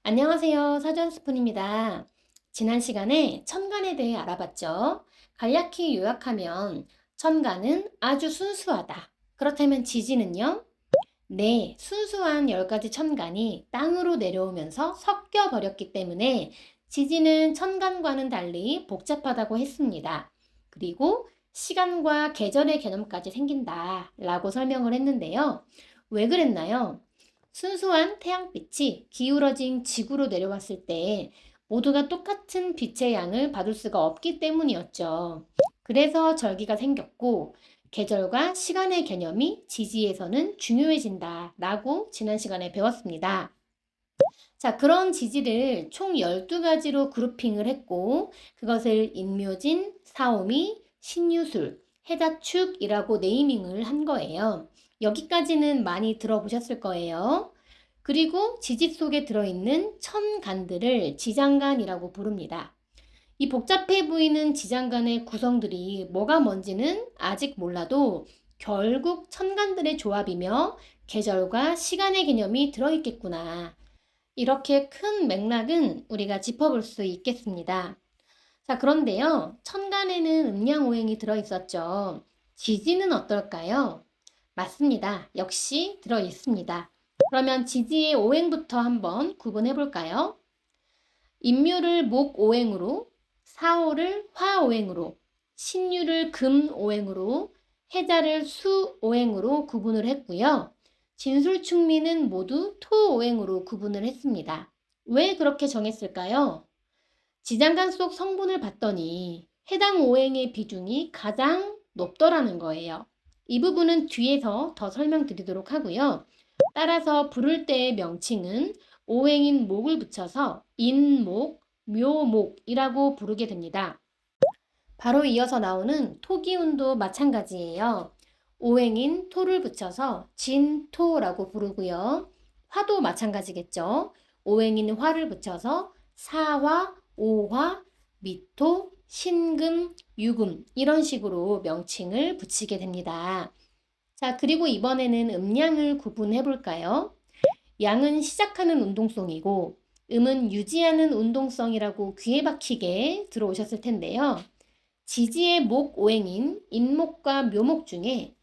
안녕하세요. 사전스푼입니다. 지난 시간에 천간에 대해 알아봤죠? 간략히 요약하면 천간은 아주 순수하다. 그렇다면 지지는요? 네, 순수한 10가지 천간이 땅으로 내려오면서 섞여 버렸기 때문에 지지는 천간과는 달리 복잡하다고 했습니다. 그리고 시간과 계절의 개념까지 생긴다 라고 설명을 했는데요. 왜 그랬나요? 순수한 태양빛이 기울어진 지구로 내려왔을 때 모두가 똑같은 빛의 양을 받을 수가 없기 때문이었죠. 그래서 절기가 생겼고 계절과 시간의 개념이 지지에서는 중요해진다 라고 지난 시간에 배웠습니다. 자, 그런 지지를 총 12가지로 그룹핑을 했고 그것을 인묘진, 사오미, 신유술, 해자축이라고 네이밍을 한 거예요. 여기까지는 많이 들어보셨을 거예요. 그리고 지지 속에 들어있는 천간들을 지장간이라고 부릅니다. 이 복잡해 보이는 지장간의 구성들이 뭐가 뭔지는 아직 몰라도 결국 천간들의 조합이며 계절과 시간의 개념이 들어있겠구나. 이렇게 큰 맥락은 우리가 짚어볼 수 있겠습니다. 자, 그런데요. 천간에는 음양오행이 들어있었죠. 지지는 어떨까요? 맞습니다. 역시 들어있습니다. 그러면 지지의 오행부터 한번 구분해 볼까요? 인묘를 목오행으로, 사오를 화오행으로, 신유를 금오행으로, 해자를 수오행으로 구분을 했고요. 진술충미는 모두 토오행으로 구분을 했습니다. 왜 그렇게 정했을까요? 지장간 속 성분을 봤더니 해당 오행의 비중이 가장 높더라는 거예요. 이 부분은 뒤에서 더 설명드리도록 하고요. 따라서 부를 때의 명칭은 오행인 목을 붙여서 인목, 묘목이라고 부르게 됩니다. 바로 이어서 나오는 토기운도 마찬가지예요. 오행인 토를 붙여서 진토라고 부르고요. 화도 마찬가지겠죠. 오행인 화를 붙여서 사화, 오화, 미토, 신금, 유금 이런 식으로 명칭을 붙이게 됩니다. 자, 그리고 이번에는 음양을 구분해 볼까요? 양은 시작하는 운동성이고 음은 유지하는 운동성이라고 귀에 박히게 들어오셨을 텐데요. 지지의 목 오행인 인목과 묘목 중에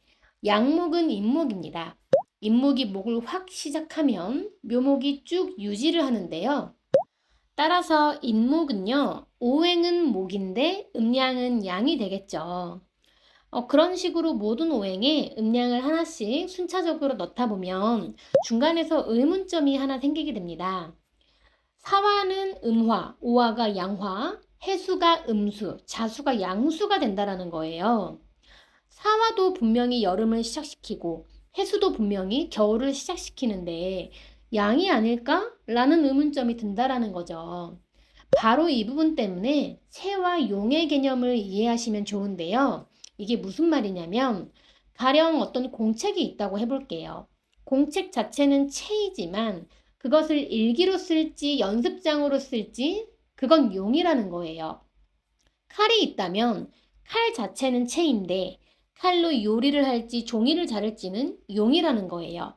양목은 인목입니다. 인목이 목을 확 시작하면 묘목이 쭉 유지를 하는데요. 따라서 인목은요, 오행은 목인데 음양은 양이 되겠죠. 그런 식으로 모든 오행에 음량을 하나씩 순차적으로 넣다 보면 중간에서 의문점이 하나 생기게 됩니다. 사화는 음화, 오화가 양화, 해수가 음수, 자수가 양수가 된다라는 거예요. 사화도 분명히 여름을 시작시키고 해수도 분명히 겨울을 시작시키는데 양이 아닐까? 라는 의문점이 든다라는 거죠. 바로 이 부분 때문에 새와 용의 개념을 이해하시면 좋은데요. 이게 무슨 말이냐면 가령 어떤 공책이 있다고 해볼게요. 공책 자체는 체이지만 그것을 일기로 쓸지 연습장으로 쓸지 그건 용이라는 거예요. 칼이 있다면 칼 자체는 체인데 칼로 요리를 할지 종이를 자를지는 용이라는 거예요.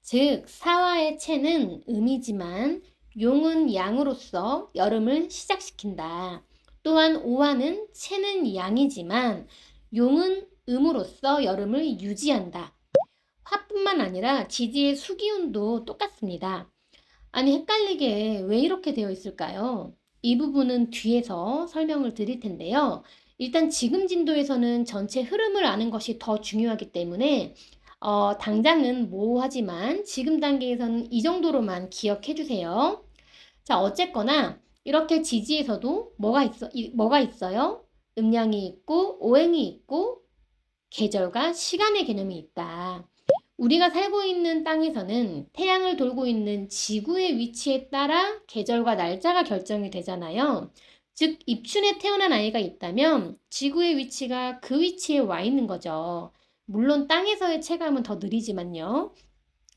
즉 사화의 체는 음이지만 용은 양으로서 여름을 시작시킨다. 또한 오화는 체는 양이지만 용은 음으로써 여름을 유지한다. 화뿐만 아니라 지지의 수기운도 똑같습니다. 아니 헷갈리게 왜 이렇게 되어 있을까요? 이 부분은 뒤에서 설명을 드릴 텐데요. 일단 지금 진도에서는 전체 흐름을 아는 것이 더 중요하기 때문에 당장은 모호하지만 지금 단계에서는 이 정도로만 기억해 주세요. 자, 어쨌거나 이렇게 지지에서도 뭐가 있어요? 음양이 있고 오행이 있고 계절과 시간의 개념이 있다. 우리가 살고 있는 땅에서는 태양을 돌고 있는 지구의 위치에 따라 계절과 날짜가 결정이 되잖아요. 즉, 입춘에 태어난 아이가 있다면 지구의 위치가 그 위치에 와 있는 거죠. 물론 땅에서의 체감은 더 느리지만요.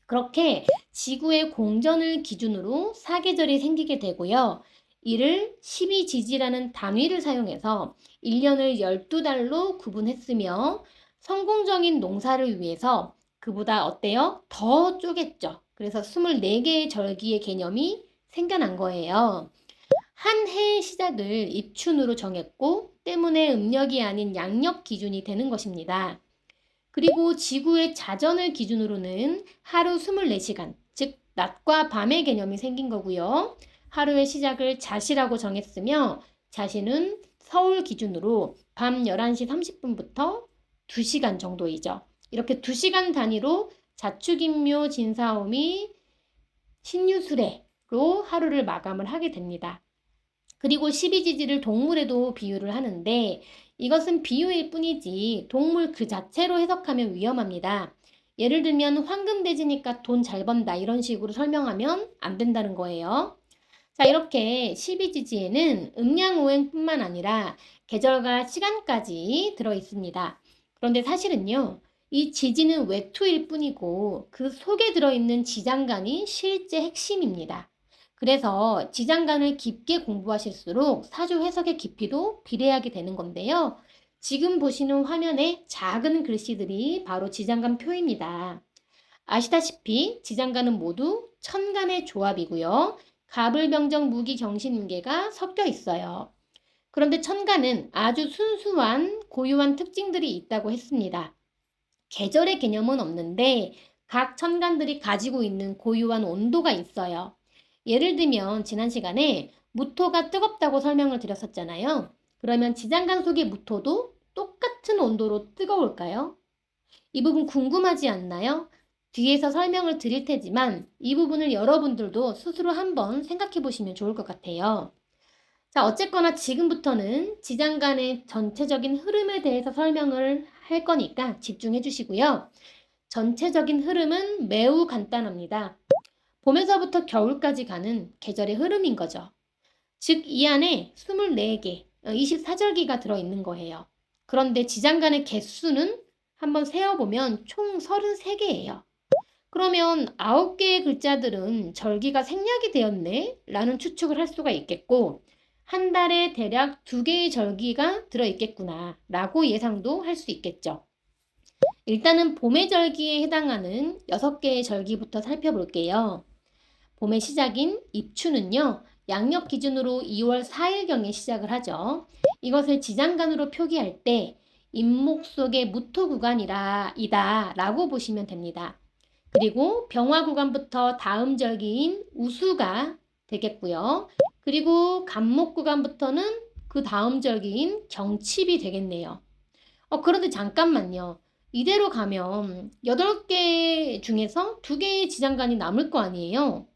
그렇게 지구의 공전을 기준으로 사계절이 생기게 되고요. 이를 12지지라는 단위를 사용해서 1년을 12달로 구분했으며 성공적인 농사를 위해서 그보다 어때요? 더 쪼갰죠. 그래서 24개의 절기의 개념이 생겨난 거예요. 한 해의 시작을 입춘으로 정했고 때문에 음력이 아닌 양력 기준이 되는 것입니다. 그리고 지구의 자전을 기준으로는 하루 24시간, 즉 낮과 밤의 개념이 생긴 거고요. 하루의 시작을 자시라고 정했으며 자시는 서울 기준으로 밤 11시 30분부터 2시간 정도이죠. 이렇게 2시간 단위로 자축인묘 진사오미 신유술해로 하루를 마감을 하게 됩니다. 그리고 12지지를 동물에도 비유를 하는데 이것은 비유일 뿐이지 동물 그 자체로 해석하면 위험합니다. 예를 들면 황금돼지니까 돈 잘 번다 이런 식으로 설명하면 안 된다는 거예요. 자, 이렇게 12지지에는 음양오행뿐만 아니라 계절과 시간까지 들어 있습니다. 그런데 사실은요, 이 지지는 외투일 뿐이고 그 속에 들어있는 지장간이 실제 핵심입니다. 그래서 지장간을 깊게 공부하실수록 사주 해석의 깊이도 비례하게 되는 건데요. 지금 보시는 화면에 작은 글씨들이 바로 지장간 표입니다. 아시다시피 지장간은 모두 천간의 조합이고요. 갑을병정 무기경신임계가 섞여 있어요. 그런데 천간은 아주 순수한 고유한 특징들이 있다고 했습니다. 계절의 개념은 없는데 각 천간들이 가지고 있는 고유한 온도가 있어요. 예를 들면 지난 시간에 무토가 뜨겁다고 설명을 드렸었잖아요. 그러면 지장간 속의 무토도 똑같은 온도로 뜨거울까요? 이 부분 궁금하지 않나요? 뒤에서 설명을 드릴 테지만 이 부분을 여러분들도 스스로 한번 생각해 보시면 좋을 것 같아요. 자, 어쨌거나 지금부터는 지장간의 전체적인 흐름에 대해서 설명을 할 거니까 집중해 주시고요. 전체적인 흐름은 매우 간단합니다. 봄에서부터 겨울까지 가는 계절의 흐름인 거죠. 즉, 이 안에 24개, 24절기가 들어있는 거예요. 그런데 지장간의 개수는 한번 세어보면 총 33개예요. 그러면 9개의 글자들은 절기가 생략이 되었네? 라는 추측을 할 수가 있겠고, 한 달에 대략 2개의 절기가 들어있겠구나 라고 예상도 할 수 있겠죠. 일단은 봄의 절기에 해당하는 6개의 절기부터 살펴볼게요. 봄의 시작인 입추는요, 양력 기준으로 2월 4일경에 시작을 하죠. 이것을 지장간으로 표기할 때 임목 속의 무토 구간이다 라고 보시면 됩니다. 그리고 병화 구간부터 다음 절기인 우수가 되겠고요. 그리고 간목 구간부터는 그 다음 절기인 경칩이 되겠네요. 그런데 잠깐만요. 이대로 가면 8개 중에서 2개의 지장간이 남을 거 아니에요?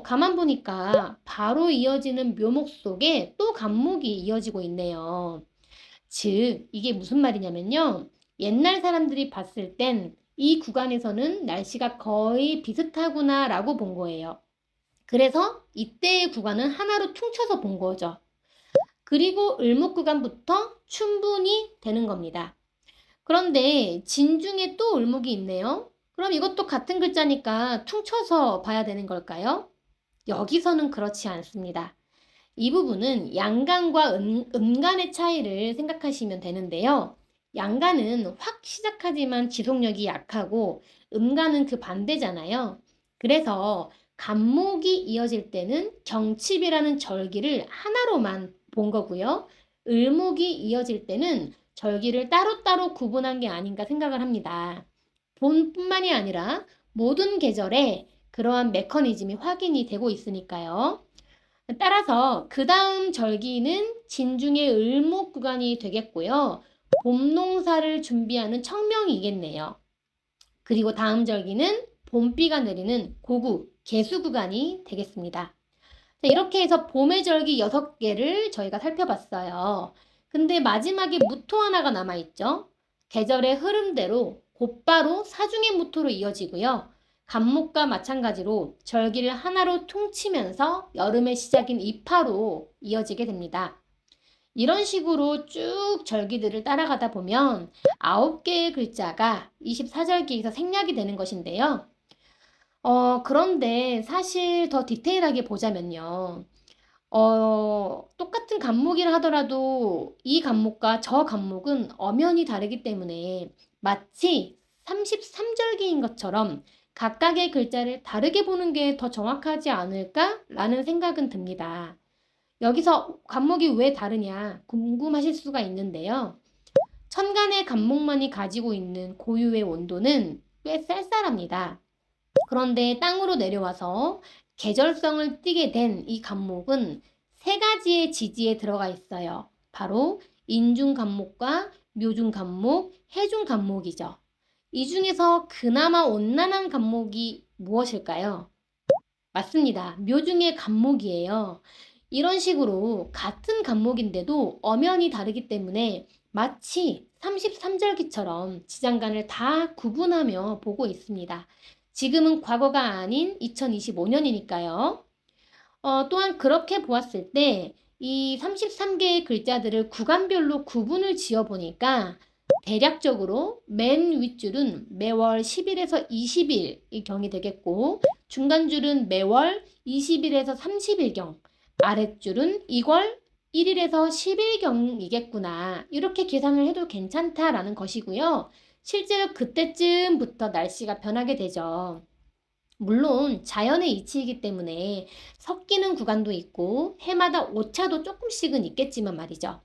가만 보니까 바로 이어지는 묘목 속에 또 간목이 이어지고 있네요. 즉, 이게 무슨 말이냐면요. 옛날 사람들이 봤을 땐 이 구간에서는 날씨가 거의 비슷하구나 라고 본 거예요. 그래서 이때의 구간은 하나로 퉁쳐서 본 거죠. 그리고 을목 구간부터 춘분이 되는 겁니다. 그런데 진중에 또 을목이 있네요. 그럼 이것도 같은 글자니까 퉁쳐서 봐야 되는 걸까요? 여기서는 그렇지 않습니다. 이 부분은 양간과 음간의 차이를 생각하시면 되는데요. 양간은 확 시작하지만 지속력이 약하고 음간은 그 반대잖아요. 그래서 간목이 이어질 때는 경칩이라는 절기를 하나로만 본 거고요. 을목이 이어질 때는 절기를 따로따로 구분한 게 아닌가 생각을 합니다. 봄뿐만이 아니라 모든 계절에 그러한 메커니즘이 확인이 되고 있으니까요. 따라서 그 다음 절기는 진중의 을목 구간이 되겠고요. 봄 농사를 준비하는 청명이겠네요. 그리고 다음 절기는 봄비가 내리는 고구, 개수 구간이 되겠습니다. 자, 이렇게 해서 봄의 절기 6개를 저희가 살펴봤어요. 근데 마지막에 무토 하나가 남아있죠. 계절의 흐름대로 곧바로 사중의 무토로 이어지고요. 간목과 마찬가지로 절기를 하나로 퉁치면서 여름의 시작인 입하로 이어지게 됩니다. 이런 식으로 쭉 절기들을 따라가다 보면 9개의 글자가 24절기에서 생략이 되는 것인데요. 그런데 사실 더 디테일하게 보자면요. 똑같은 간목이라 하더라도 이 간목과 저 간목은 엄연히 다르기 때문에 마치 33절기인 것처럼 각각의 글자를 다르게 보는 게 더 정확하지 않을까라는 생각은 듭니다. 여기서 간목이 왜 다르냐 궁금하실 수가 있는데요. 천간의 간목만이 가지고 있는 고유의 온도는 꽤 쌀쌀합니다. 그런데 땅으로 내려와서 계절성을 띠게 된 이 간목은 세 가지의 지지에 들어가 있어요. 바로 인중간목과 묘중간목, 해중간목이죠. 이 중에서 그나마 온난한 간목이 무엇일까요? 맞습니다. 묘중의 간목이에요. 이런 식으로 같은 간목인데도 엄연히 다르기 때문에 마치 33절기처럼 지장간을 다 구분하며 보고 있습니다. 지금은 과거가 아닌 2025년이니까요. 또한 그렇게 보았을 때 이 33개의 글자들을 구간별로 구분을 지어 보니까 대략적으로 맨 윗줄은 매월 10일에서 20일이 경이 되겠고 중간줄은 매월 20일에서 30일경, 아랫줄은 2월 1일에서 10일경이겠구나. 이렇게 계산을 해도 괜찮다라는 것이고요. 실제로 그때쯤부터 날씨가 변하게 되죠. 물론 자연의 이치이기 때문에 섞이는 구간도 있고 해마다 오차도 조금씩은 있겠지만 말이죠.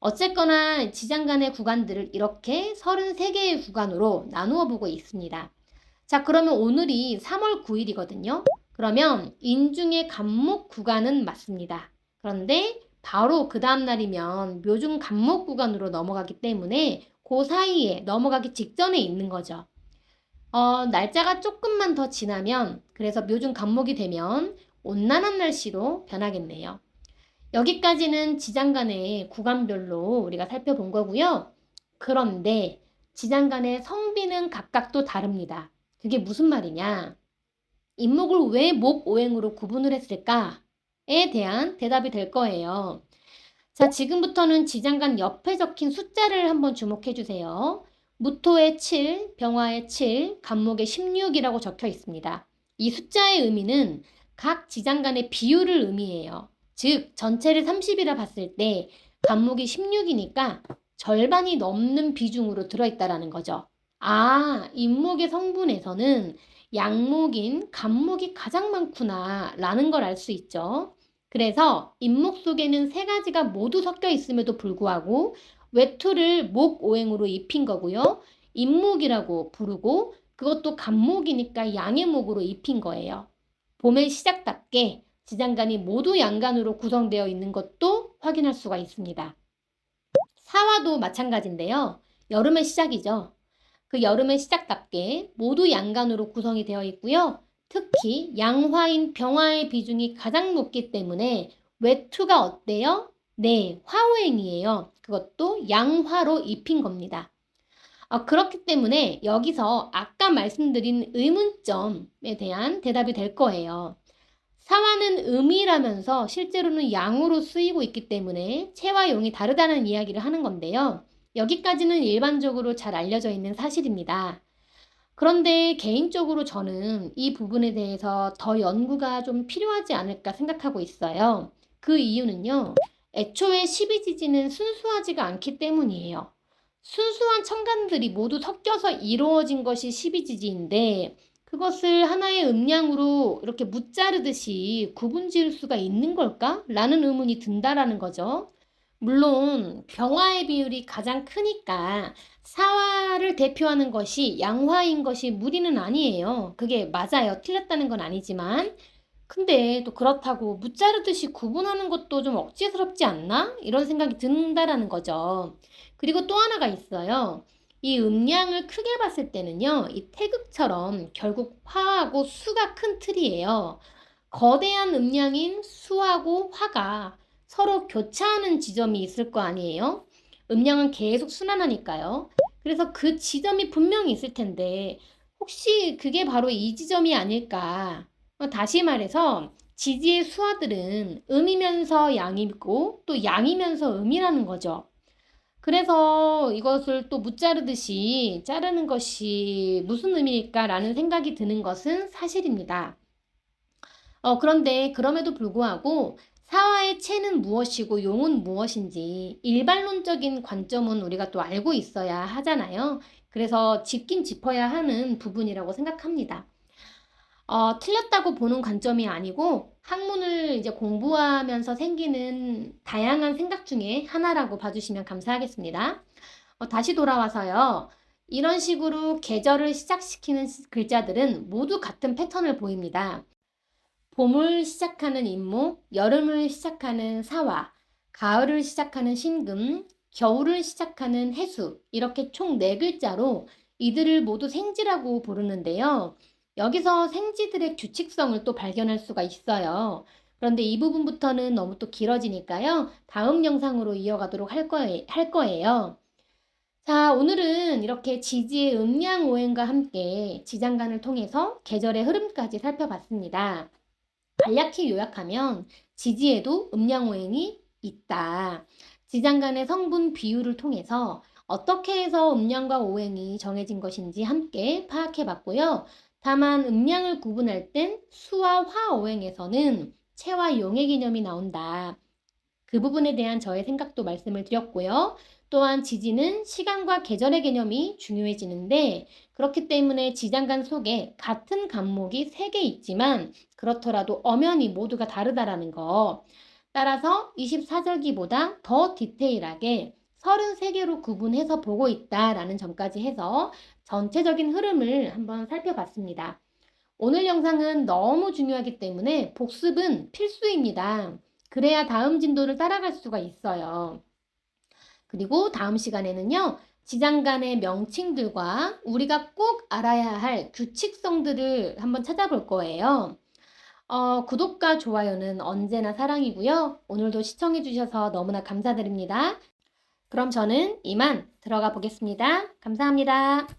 어쨌거나 지장간의 구간들을 이렇게 33개의 구간으로 나누어 보고 있습니다. 자, 그러면 오늘이 3월 9일이거든요. 그러면 인중의 간목 구간은 맞습니다. 그런데 바로 그 다음 날이면 묘중 간목 구간으로 넘어가기 때문에 그 사이에 넘어가기 직전에 있는 거죠. 날짜가 조금만 더 지나면 그래서 묘중 간목이 되면 온난한 날씨로 변하겠네요. 여기까지는 지장간의 구간별로 우리가 살펴본 거고요. 그런데 지장간의 성비는 각각 또 다릅니다. 그게 무슨 말이냐? 인목을 왜 목오행으로 구분을 했을까에 대한 대답이 될 거예요. 자, 지금부터는 지장간 옆에 적힌 숫자를 한번 주목해 주세요. 무토의 7, 병화의 7, 간목의 16이라고 적혀 있습니다. 이 숫자의 의미는 각 지장간의 비율을 의미해요. 즉 전체를 30이라 봤을 때 간목이 16이니까 절반이 넘는 비중으로 들어있다라는 거죠. 아, 인목의 성분에서는 양목인 간목이 가장 많구나 라는 걸 알 수 있죠. 그래서 인목 속에는 세 가지가 모두 섞여 있음에도 불구하고 외투를 목오행으로 입힌 거고요. 인목이라고 부르고 그것도 간목이니까 양의 목으로 입힌 거예요. 봄의 시작답게 지장간이 모두 양간으로 구성되어 있는 것도 확인할 수가 있습니다. 사화도 마찬가지인데요. 여름의 시작이죠. 그 여름의 시작답게 모두 양간으로 구성이 되어 있고요. 특히 양화인 병화의 비중이 가장 높기 때문에 외투가 어때요? 네, 화오행이에요. 그것도 양화로 입힌 겁니다. 그렇기 때문에 여기서 아까 말씀드린 의문점에 대한 대답이 될 거예요. 사화는 음이라면서 실제로는 양으로 쓰이고 있기 때문에 체와 용이 다르다는 이야기를 하는 건데요. 여기까지는 일반적으로 잘 알려져 있는 사실입니다. 그런데 개인적으로 저는 이 부분에 대해서 더 연구가 좀 필요하지 않을까 생각하고 있어요. 그 이유는요. 애초에 12지지는 순수하지가 않기 때문이에요. 순수한 천간들이 모두 섞여서 이루어진 것이 12지지인데 그것을 하나의 음량으로 이렇게 무자르듯이 구분 지을 수가 있는 걸까? 라는 의문이 든다라는 거죠. 물론 병화의 비율이 가장 크니까 사화를 대표하는 것이 양화인 것이 무리는 아니에요. 그게 맞아요. 틀렸다는 건 아니지만 근데 또 그렇다고 무자르듯이 구분하는 것도 좀 억지스럽지 않나? 이런 생각이 든다라는 거죠. 그리고 또 하나가 있어요. 이 음량을 크게 봤을 때는요. 이 태극처럼 결국 화하고 수가 큰 틀이에요. 거대한 음량인 수하고 화가 서로 교차하는 지점이 있을 거 아니에요? 음량은 계속 순환하니까요. 그래서 그 지점이 분명히 있을 텐데 혹시 그게 바로 이 지점이 아닐까? 다시 말해서 지지의 수화들은 음이면서 양이고 또 양이면서 음이라는 거죠. 그래서 이것을 또 무자르듯이 자르는 것이 무슨 의미일까라는 생각이 드는 것은 사실입니다. 그런데 그럼에도 불구하고 사화의 체는 무엇이고 용은 무엇인지 일반론적인 관점은 우리가 또 알고 있어야 하잖아요. 그래서 짚긴 짚어야 하는 부분이라고 생각합니다. 틀렸다고 보는 관점이 아니고 학문을 이제 공부하면서 생기는 다양한 생각 중에 하나라고 봐주시면 감사하겠습니다. 다시 돌아와서요. 이런 식으로 계절을 시작시키는 글자들은 모두 같은 패턴을 보입니다. 봄을 시작하는 임목, 여름을 시작하는 사화, 가을을 시작하는 신금, 겨울을 시작하는 해수, 이렇게 총 4글자로 이들을 모두 생지라고 부르는데요. 여기서 생지들의 규칙성을 또 발견할 수가 있어요. 그런데 이 부분부터는 너무 또 길어지니까요. 다음 영상으로 이어가도록 할 거예요. 자, 오늘은 이렇게 지지의 음양오행과 함께 지장간을 통해서 계절의 흐름까지 살펴봤습니다. 간략히 요약하면 지지에도 음양오행이 있다. 지장간의 성분 비율을 통해서 어떻게 해서 음양과 오행이 정해진 것인지 함께 파악해 봤고요. 다만 음양을 구분할 땐 수와 화 오행에서는 체와 용의 개념이 나온다. 그 부분에 대한 저의 생각도 말씀을 드렸고요. 또한 지지는 시간과 계절의 개념이 중요해지는데 그렇기 때문에 지장간 속에 같은 간목이 3개 있지만 그렇더라도 엄연히 모두가 다르다라는 거. 따라서 24절기보다 더 디테일하게 33개로 구분해서 보고 있다라는 점까지 해서 전체적인 흐름을 한번 살펴봤습니다. 오늘 영상은 너무 중요하기 때문에 복습은 필수입니다. 그래야 다음 진도를 따라갈 수가 있어요. 그리고 다음 시간에는요. 지장간의 명칭들과 우리가 꼭 알아야 할 규칙성들을 한번 찾아볼 거예요. 구독과 좋아요는 언제나 사랑이고요. 오늘도 시청해 주셔서 너무나 감사드립니다. 그럼 저는 이만 들어가 보겠습니다. 감사합니다.